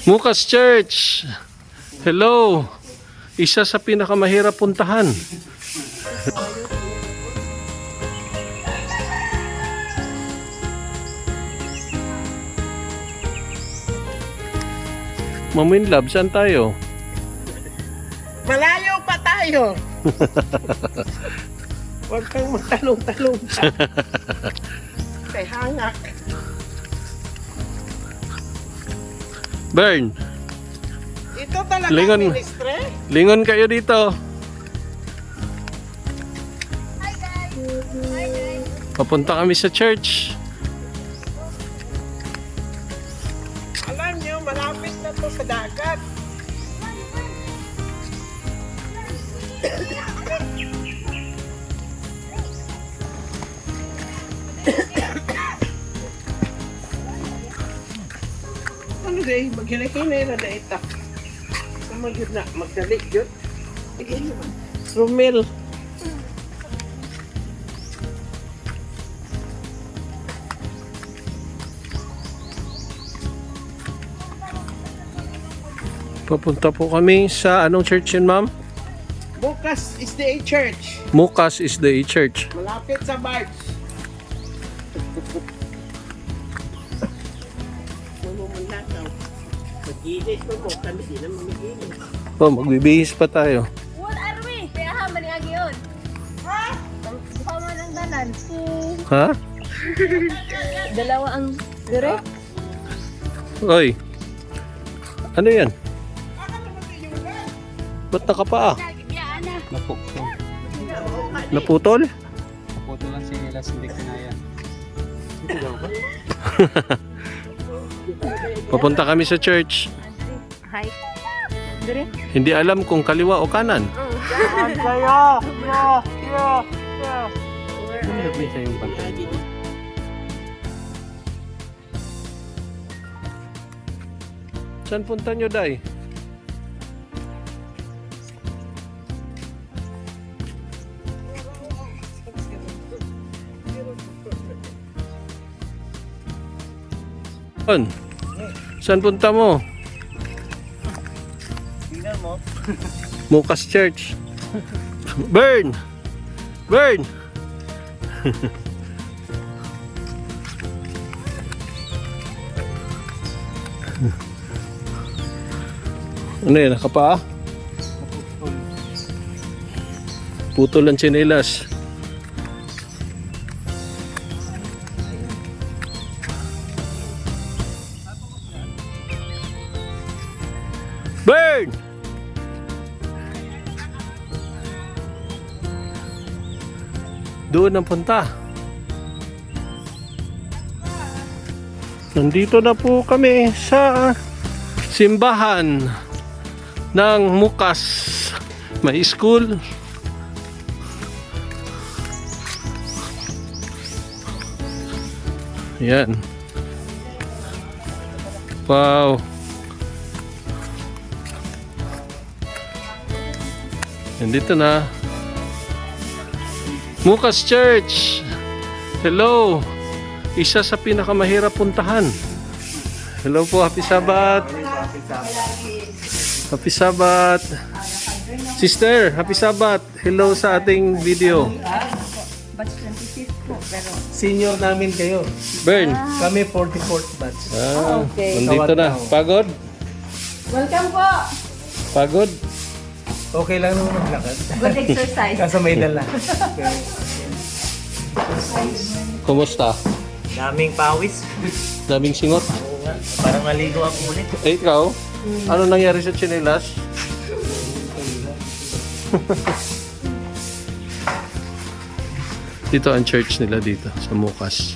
Mukas Church. Hello. Isa sa pinakamahirap puntahan. Maminlab, saan tayo? Malayo pa tayo. Huwag kang matalong-talong ka. Kay hangak. Bern, Ito talaga Lingon. ministre. lingon kayo dito. Papunta kami sa church. Alam nyo, malapit na to sa dagat. Ano day, maghinay-hinay na da ita. Magdali yun. Romel. Papunta po kami sa anong church yun, ma'am? Bukas is the church. Mukas is the church. Malapit sa barge. Mag-inis mo kami din ang mag-inis. Oh, magbibihis pa tayo. What are we? Kaya ha, maniagi yun. Ha? Mukha mo ng dalan. Ha? Dalawa ang dire? Oy. Ano yan? Ba't nakapaa? Napukso. Naputol? Naputo lang si Hilas, hindi kinaya. Papunta kami sa church. Hi. Dire? Hindi alam kung kaliwa o kanan. May siya yung pantay. Saan punta nyo, Day? Saan punta mo? Tingnan mo. Mukas Church. Burn! Burn! Ano yan? Nakapaa? Putol ang tsinelas. Burn! Doon ang punta. Nandito na po kami sa simbahan ng Mukas. May school. Yan. Wow. Nandito na. Mukas Church. Hello. Isa sa pinakamahirap puntahan. Hello po, happy Sabbath. Happy Sabbath. Sister, happy Sabbath. Hello sa ating video. Batch 25 po, pero... Senior namin kayo. Bern. Kami 44th batch. Okay. Nandito na. Pagod? Welcome po! Pagod? Okay lang naman maglakad. Good exercise. Kaso may dala. Kumusta? Daming pawis. Daming singot? Oo nga. Parang naligo ako ulit. Eh, ikaw? Ano nangyari sa tsinelas? Dito ang church nila dito sa Mukas.